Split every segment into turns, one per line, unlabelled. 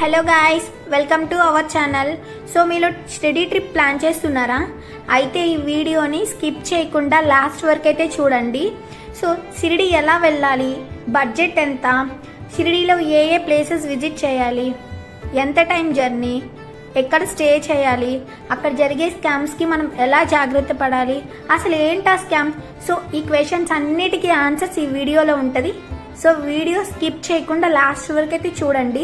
Hello guys, welcome to our channel. So మీరు study trip plan చేస్తున్నారా? అయితే ఈ వీడియోని స్కిప్ చేయకుండా లాస్ట్ వరకు అయితే చూడండి. సో షిరిడి ఎలా వెళ్ళాలి, బడ్జెట్ ఎంత, షిరిడిలో ఏ ప్లేసెస్ విజిట్ చేయాలి, ఎంత టైం జర్నీ, ఎక్కడ స్టే చేయాలి, అక్కడ జరిగే స్కామ్స్కి మనం ఎలా జాగ్రత్త పడాలి, అసలు ఏంటి ఆ స్కామ్స్, సో ఈ క్వశ్చన్స్ అన్నిటికీ ఆన్సర్స్ ఈ వీడియోలో ఉంటుంది. సో వీడియో స్కిప్ చేయకుండా లాస్ట్ వరకు అయితే చూడండి,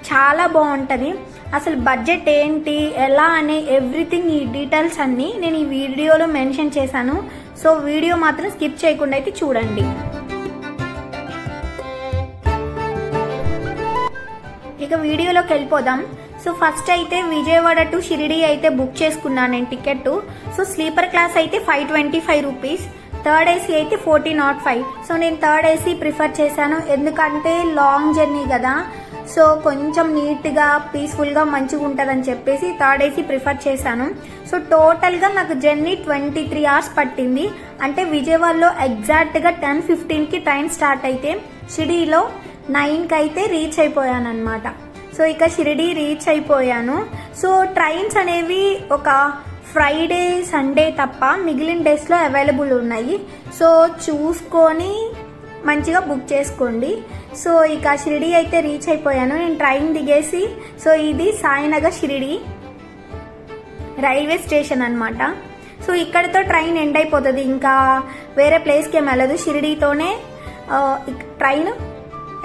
చాలా బాగుంటుంది. అసలు బడ్జెట్ ఏంటి, ఎలా అనే ఎవ్రీథింగ్, ఈ డీటెయిల్స్ అన్నీ నేను ఈ వీడియోలో మెన్షన్ చేశాను. సో వీడియో మాత్రం స్కిప్ చేయకుండా అయితే చూడండి. ఇక వీడియోలోకి వెళ్ళిపోదాం. సో ఫస్ట్ అయితే విజయవాడ టు షిరిడి అయితే బుక్ చేసుకున్నాను నేను టికెట్. సో స్లీపర్ క్లాస్ అయితే 525 రూపీస్, థర్డ్ ఏసీ అయితే 1405. సో నేను థర్డ్ ఏసీ ప్రిఫర్ చేశాను, ఎందుకంటే లాంగ్ జర్నీ కదా, సో కొంచెం నీట్గా పీస్ఫుల్గా మంచిగా ఉంటుందని చెప్పేసి థర్డ్ ఏసీ ప్రిఫర్ చేశాను. సో టోటల్గా నాకు జర్నీ 23 అవర్స్ పట్టింది. అంటే విజయవాడలో ఎగ్జాక్ట్గా 10:15కి ట్రైన్ స్టార్ట్ అయితే షిరిడీలో 9కి అయితే రీచ్ అయిపోయాను అనమాట. సో ఇక షిరిడి రీచ్ అయిపోయాను. సో ట్రైన్స్ అనేవి ఒక ఫ్రైడే సండే తప్ప మిగిలిన డేస్లో అవైలబుల్ ఉన్నాయి. సో చూసుకొని మంచిగా బుక్ చేసుకోండి. సో ఇక షిరిడి అయితే రీచ్ అయిపోయాను. నేను ట్రైన్ దిగేసి, సో ఇది సాయినగర్ షిరిడి రైల్వే స్టేషన్ అనమాట. సో ఇక్కడితో ట్రైన్ ఎండ్ అయిపోతుంది, ఇంకా వేరే ప్లేస్కి ఏం వెళ్ళదు, షిరిడీతోనే ట్రైన్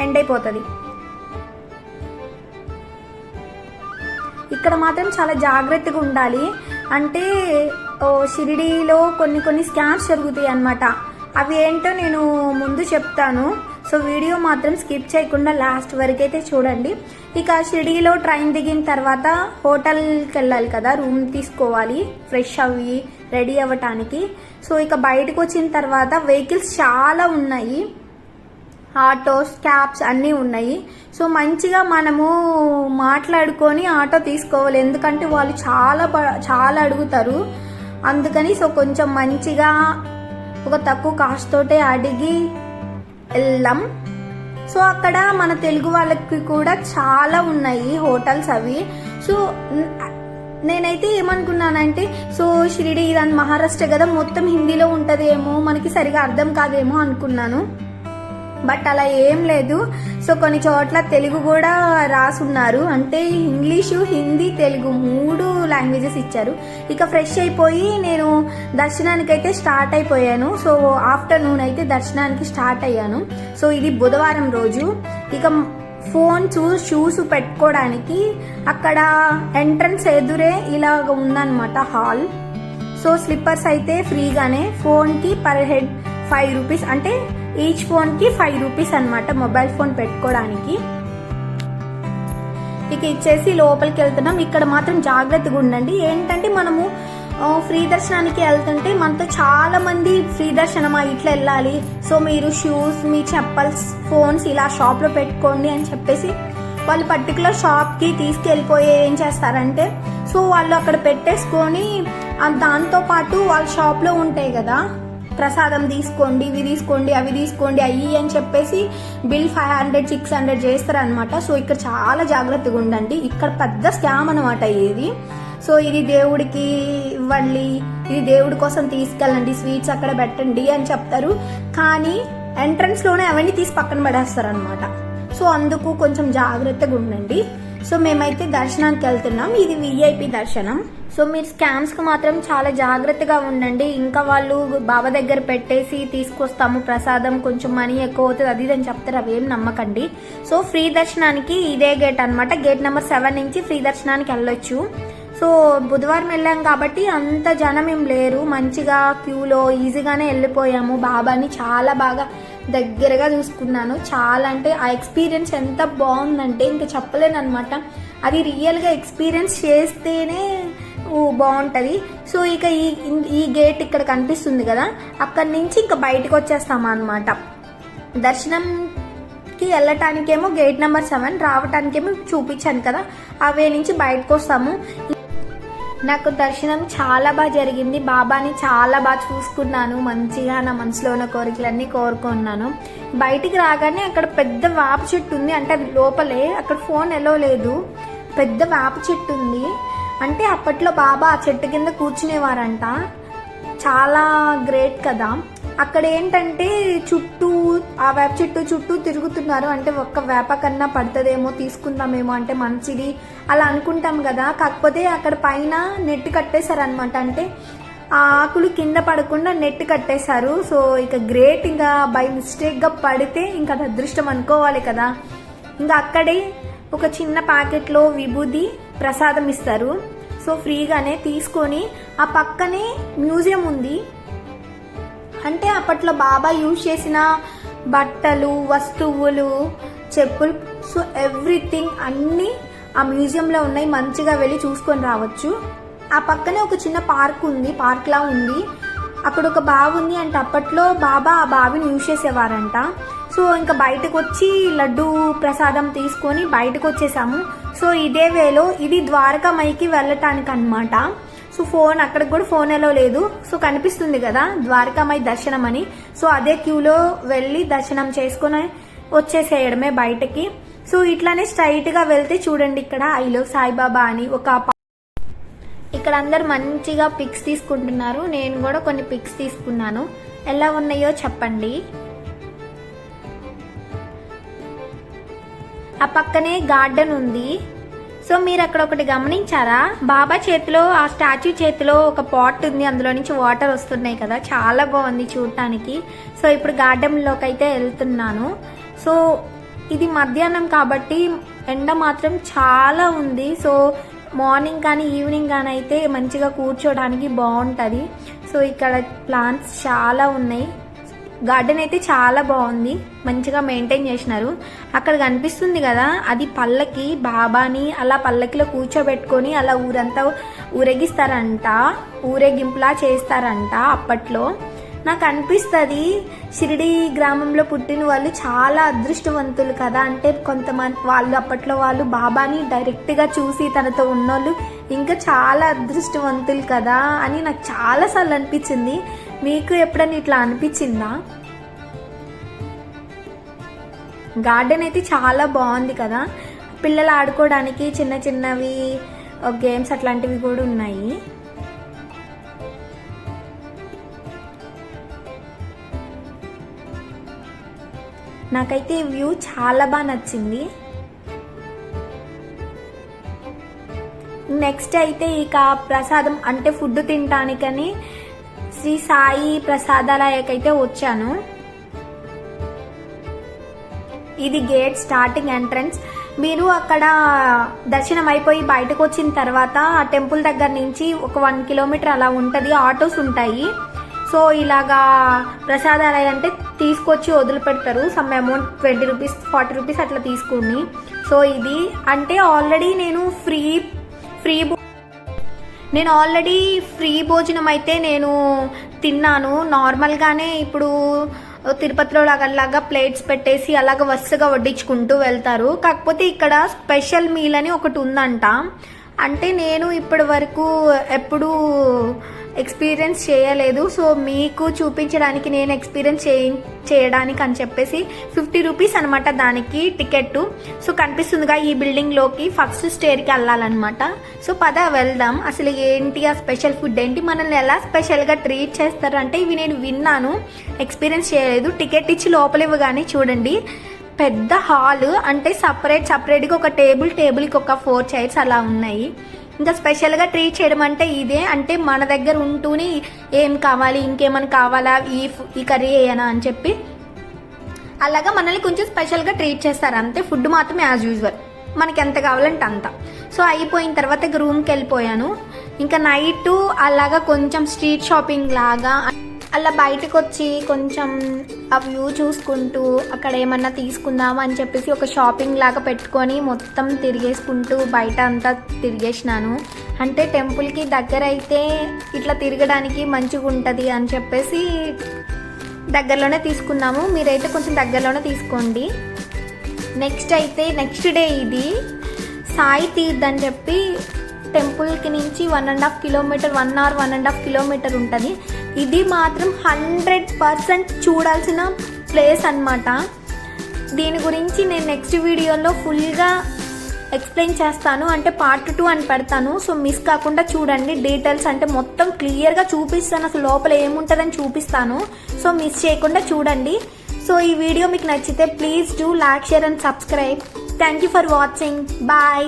ఎండ్ అయిపోతుంది. ఇక్కడ మాత్రం చాలా జాగ్రత్తగా ఉండాలి. అంటే షిరిడీలో కొన్ని స్కామ్స్ జరుగుతాయి అన్నమాట. అవి ఏంటో నేను ముందు చెప్తాను. సో వీడియో మాత్రం స్కిప్ చేయకుండా లాస్ట్ వరకు అయితే చూడండి. ఇక షిరిడీలో ట్రైన్ దిగిన తర్వాత హోటల్కి వెళ్ళాలి కదా, రూమ్ తీసుకోవాలి ఫ్రెష్ అవి రెడీ అవ్వటానికి. సో ఇక బయటకు వచ్చిన తర్వాత వెహికల్స్ చాలా ఉన్నాయి, ఆటోస్, క్యాబ్స్ అన్నీ ఉన్నాయి. సో మంచిగా మనము మాట్లాడుకొని ఆటో తీసుకోవాలి, ఎందుకంటే వాళ్ళు చాలా అడుగుతారు. అందుకని సో కొంచెం మంచిగా ఒక తక్కువ కాస్ట్ తోటే అడిగి వెళ్దాం. సో అక్కడ మన తెలుగు వాళ్ళకి కూడా చాలా ఉన్నాయి హోటల్స్ అవి. సో నేనైతే ఏమనుకున్నానంటే, సో షిరిడి ఇదంతా మహారాష్ట్ర కదా, మొత్తం హిందీలో ఉంటదేమో, మనకి సరిగా అర్థం కాదేమో అనుకున్నాను. బట్ అలా ఏం లేదు. సో కొన్ని చోట్ల తెలుగు కూడా రాసున్నారు, అంటే ఇంగ్లీషు, హిందీ, తెలుగు 3 లాంగ్వేజెస్ ఇచ్చారు. ఇక ఫ్రెష్ అయిపోయి నేను దర్శనానికైతే స్టార్ట్ అయిపోయాను. సో ఆఫ్టర్నూన్ అయితే దర్శనానికి స్టార్ట్ అయ్యాను. సో ఇది బుధవారం రోజు. ఇక ఫోన్ షూస్ పెట్టుకోవడానికి అక్కడ ఎంట్రన్స్ ఎదురే ఇలాగ ఉందన్నమాట హాల్. సో స్లిప్పర్స్ అయితే ఫ్రీగానే, ఫోన్కి పర్ హెడ్ 5 రూపీస్, అంటే ఈచ్ ఫోన్కి 5 రూపీస్ అనమాట మొబైల్ ఫోన్ పెట్టుకోవడానికి. ఇక ఇచ్చేసి లోపలికి వెళ్తున్నాం. ఇక్కడ మాత్రం జాగ్రత్తగా ఉండండి. ఏంటంటే మనము ఫ్రీ దర్శనానికి వెళ్తుంటే మనతో చాలా మంది ఫ్రీ దర్శనమా ఇట్లా వెళ్ళాలి, సో మీరు షూస్, మీ చెప్పల్స్, ఫోన్స్ ఇలా షాప్లో పెట్టుకోండి అని చెప్పేసి వాళ్ళు పర్టికులర్ షాప్కి తీసుకెళ్ళిపోయి ఏం చేస్తారంటే, సో వాళ్ళు అక్కడ పెట్టేసుకొని దాంతో పాటు వాళ్ళ షాప్లో ఉంటాయి కదా, ప్రసాదం తీసుకోండి, ఇవి తీసుకోండి, అవి తీసుకోండి అయ్యి అని చెప్పేసి బిల్ 500-600 చేస్తారనమాట. సో ఇక్కడ చాలా జాగ్రత్తగా ఉండండి. ఇక్కడ పెద్ద స్కామ్ అనమాట ఇది. సో ఇది దేవుడికి ఇవ్వండి, ఇది దేవుడి కోసం తీసుకెళ్ళండి, స్వీట్స్ అక్కడ పెట్టండి అని చెప్తారు, కానీ ఎంట్రన్స్ లోనే అవన్నీ తీసి పక్కన పడేస్తారనమాట. సో అందుకు కొంచెం జాగ్రత్తగా ఉండండి. సో మేమైతే దర్శనానికి వెళ్తున్నాం, ఇది విఐపి దర్శనం. సో మీరు స్కామ్స్కి మాత్రం చాలా జాగ్రత్తగా ఉండండి. ఇంకా వాళ్ళు బాబా దగ్గర పెట్టేసి తీసుకొస్తాము ప్రసాదం, కొంచెం మనీ ఎక్కువ అవుతుంది అది అని చెప్తారు, అవేం నమ్మకండి. సో ఫ్రీ దర్శనానికి ఇదే గేట్ అనమాట, గేట్ నెంబర్ 7 నుంచి ఫ్రీ దర్శనానికి వెళ్ళొచ్చు. సో బుధవారం వెళ్ళాం కాబట్టి అంత జనం ఏం లేరు, మంచిగా క్యూలో ఈజీగానే వెళ్ళిపోయాము. బాబాని చాలా బాగా దగ్గరగా చూసుకున్నాను. చాలా అంటే ఆ ఎక్స్పీరియన్స్ ఎంత బాగుందంటే ఇంకా చెప్పలేను అనమాట. అది రియల్గా ఎక్స్పీరియన్స్ చేస్తేనే బాగుంటుంది. సో ఇక ఈ గేట్ ఇక్కడ కనిపిస్తుంది కదా, అక్కడి నుంచి ఇంకా బయటకు వచ్చేస్తాము అనమాట. దర్శనంకి వెళ్ళటానికేమో గేట్ నెంబర్ 7, రావటానికేమో చూపించాను కదా, అవే నుంచి బయటకు వస్తాము. నాకు దర్శనం చాలా బాగా జరిగింది. బాబాని చాలా బాగా చూసుకున్నాను. మంచిగా నా మనసులో ఉన్న కోరికలన్నీ కోరుకున్నాను. బయటికి రాగానే అక్కడ పెద్ద వేప చెట్టు ఉంది. అంటే అది లోపలే, అక్కడ ఫోన్ ఎలో లేదు. పెద్ద వేప చెట్టు ఉంది. అంటే అప్పట్లో బాబా ఆ చెట్టు కింద కూర్చునేవారంట. చాలా గ్రేట్ కదా. అక్కడ ఏంటంటే చుట్టూ ఆ వేప చెట్టు చుట్టూ తిరుగుతున్నారు. అంటే ఒక్క వేప కన్నా పడుతుందేమో, తీసుకుందామేమో, అంటే మంచిది అలా అనుకుంటాం కదా. కాకపోతే అక్కడ పైన నెట్ కట్టేశారనమాట. అంటే ఆ ఆకులు కింద పడకుండా నెట్ కట్టేశారు. సో ఇక గ్రేట్. ఇంకా బై మిస్టేక్గా పడితే ఇంకా అది అదృష్టం అనుకోవాలి కదా. ఇంకా అక్కడే ఒక చిన్న ప్యాకెట్లో విభూది ప్రసాదం ఇస్తారు. సో ఫ్రీగానే తీసుకొని ఆ పక్కనే మ్యూజియం ఉంది. అంటే అప్పట్లో బాబా యూజ్ చేసిన బట్టలు, వస్తువులు, చెప్పులు, సో ఎవ్రీథింగ్ అన్నీ ఆ మ్యూజియంలో ఉన్నాయి. మంచిగా వెళ్ళి చూసుకొని రావచ్చు. ఆ పక్కనే ఒక చిన్న పార్క్ ఉంది, పార్క్లా ఉంది. అక్కడ ఒక బావి ఉంది. అంటే అప్పట్లో బాబా ఆ బావిని యూజ్ చేసేవారంట. సో ఇంకా బయటకు వచ్చి లడ్డు ప్రసాదం తీసుకొని బయటకు వచ్చేసాము. సో ఇదే వేలో ఇది ద్వారకామాయికి వెళ్ళటానికి అనమాట. సో ఫోన్ అక్కడికి కూడా ఫోన్ ఎలా లేదు. సో కనిపిస్తుంది కదా ద్వారకామాయి దర్శనం అని. సో అదే క్యూలో వెళ్ళి దర్శనం చేసుకొని వచ్చేసేయడమే బయటకి. సో ఇట్లానే స్ట్రైట్గా వెళ్తే చూడండి, ఇక్కడ ఐ లవ్ సాయిబాబా అని ఒక ఇక్కడ అందరు మంచిగా పిక్స్ తీసుకుంటున్నారు. నేను కూడా కొన్ని పిక్స్ తీసుకున్నాను. ఎలా ఉన్నాయో చెప్పండి. ఆ పక్కనే గార్డెన్ ఉంది. సో మీరు అక్కడ ఒకటి గమనించారా, బాబా చేతిలో, ఆ స్టాచ్యూ చేతిలో ఒక పాట్ ఉంది. అందులో నుంచి వాటర్ వస్తున్నాయి కదా, చాలా బాగుంది చూడటానికి. సో ఇప్పుడు గార్డెన్లోకి అయితే వెళ్తున్నాను. సో ఇది మధ్యాహ్నం కాబట్టి ఎండ మాత్రం చాలా ఉంది. సో మార్నింగ్ కానీ ఈవినింగ్ కానీ అయితే మంచిగా కూర్చోడానికి బాగుంటుంది. సో ఇక్కడ ప్లాంట్స్ చాలా ఉన్నాయి. గార్డెన్ అయితే చాలా బాగుంది, మంచిగా మెయింటైన్ చేసినారు. అక్కడ కనిపిస్తుంది కదా, అది పల్లకి. బాబాని అలా పల్లకిలో కూర్చోబెట్టుకొని అలా ఊరంతా ఊరేగిస్తారంట, ఊరేగింపులా చేస్తారంట అప్పట్లో. నాకు అనిపిస్తుంది షిరిడి గ్రామంలో పుట్టిన వాళ్ళు చాలా అదృష్టవంతులు కదా. అంటే కొంతమంది వాళ్ళు అప్పట్లో వాళ్ళు బాబాని డైరెక్ట్గా చూసి తనతో ఉన్నోళ్ళు ఇంకా చాలా అదృష్టవంతులు కదా అని నాకు చాలాసార్లు అనిపించింది. మీకు ఎప్పుడైనా ఇట్లా అనిపించిందా? గార్డెన్ అయితే చాలా బాగుంది కదా. పిల్లలు ఆడుకోవడానికి చిన్న చిన్నవి గేమ్స్ అట్లాంటివి కూడా ఉన్నాయి. నాకైతే వ్యూ చాలా బాగా నచ్చింది. నెక్స్ట్ అయితే ఇక ప్రసాదం అంటే ఫుడ్ తినటానికని శ్రీ సాయి ప్రసాదాలయకైతే వచ్చాను. ఇది గేట్, స్టార్టింగ్ ఎంట్రన్స్. మీరు అక్కడ దర్శనం అయిపోయి బయటకు వచ్చిన తర్వాత ఆ టెంపుల్ దగ్గర నుంచి ఒక 1 కిలోమీటర్ అలా ఉంటుంది, ఆటోస్ ఉంటాయి. సో ఇలాగా ప్రసాదాలయ అంటే తీసుకొచ్చి వదిలిపెడతారు. సమ్ అమౌంట్ 20 రూపీస్ 40 రూపీస్ అట్లా తీసుకోండి. సో ఇది అంటే ఆల్రెడీ నేను ఆల్రెడీ ఫ్రీ భోజనం అయితే నేను తిన్నాను. నార్మల్గానే ఇప్పుడు తిరుపతిలో లాగా ప్లేట్స్ పెట్టేసి అలాగ వరుసగా వడ్డించుకుంటూ వెళ్తారు. కాకపోతే ఇక్కడ స్పెషల్ మీల్ అని ఒకటి ఉందంట. అంటే నేను ఇప్పటి వరకు ఎప్పుడూ ఎక్స్పీరియన్స్ చేయలేదు. సో మీకు చూపించడానికి, నేను ఎక్స్పీరియన్స్ చేయడానికి అని చెప్పేసి 50 రూపీస్ అనమాట దానికి టికెట్. సో కనిపిస్తుందిగా ఈ బిల్డింగ్లోకి ఫస్ట్ స్టేర్కి వెళ్ళాలన్నమాట. సో పద వెళ్దాం. అసలు ఏంటి ఆ స్పెషల్ ఫుడ్ ఏంటి, మనల్ని ఎలా స్పెషల్గా ట్రీట్ చేస్తారు అంటే ఇవి నేను విన్నాను, ఎక్స్పీరియన్స్ చేయలేదు. టికెట్ ఇచ్చి లోపల ఇవ్వగానే చూడండి పెద్ద హాల్. అంటే సపరేట్గా ఒక టేబుల్కి ఒక 4 చైర్స్ అలా ఉన్నాయి. ఇంకా స్పెషల్గా ట్రీట్ చేయడం అంటే ఇదే. అంటే మన దగ్గర ఉంటూనే ఏం కావాలి, ఇంకేమైనా కావాలా, ఈ కర్రీ వేయనా అని చెప్పి అలాగా మనల్ని కొంచెం స్పెషల్గా ట్రీట్ చేస్తారు అంతే. ఫుడ్ మాత్రం యాజ్ యూజువల్ మనకి ఎంత కావాలంటే అంత. సో అయిపోయిన తర్వాత రూమ్కి వెళ్ళిపోయాను. ఇంకా నైట్ అలాగా కొంచెం స్ట్రీట్ షాపింగ్ లాగా అలా బయటకు వచ్చి కొంచెం ఆ వ్యూ చూసుకుంటూ అక్కడ ఏమన్నా తీసుకుందాం అని చెప్పేసి ఒక షాపింగ్ లాగా పెట్టుకొని మొత్తం తిరిగేసుకుంటూ బయట అంతా తిరిగేసినాను. అంటే టెంపుల్కి దగ్గర అయితే ఇట్లా తిరగడానికి మంచిగా ఉంటుంది అని చెప్పేసి దగ్గరలోనే తీసుకున్నాము. మీరైతే కొంచెం దగ్గరలోనే తీసుకోండి. నెక్స్ట్ డే ఇది సాయి తీర్థ్ అని చెప్పి టెంపుల్కి నుంచి 1.5 కిలోమీటర్ 1 అవర్ 1.5 కిలోమీటర్ ఉంటుంది. ఇది మాత్రం 100% చూడాల్సిన ప్లేస్ అన్నమాట. దీని గురించి నేను నెక్స్ట్ వీడియోలో ఫుల్గా ఎక్స్ప్లెయిన్ చేస్తాను, అంటే పార్ట్ 2 అని పెడతాను. సో మిస్ కాకుండా చూడండి. డీటెయిల్స్ అంటే మొత్తం క్లియర్గా చూపిస్తాను, అసలు లోపల ఏముంటుందని చూపిస్తాను. సో మిస్ చేయకుండా చూడండి. సో ఈ వీడియో మీకు నచ్చితే please do like, share and subscribe. Thank you for watching. Bye.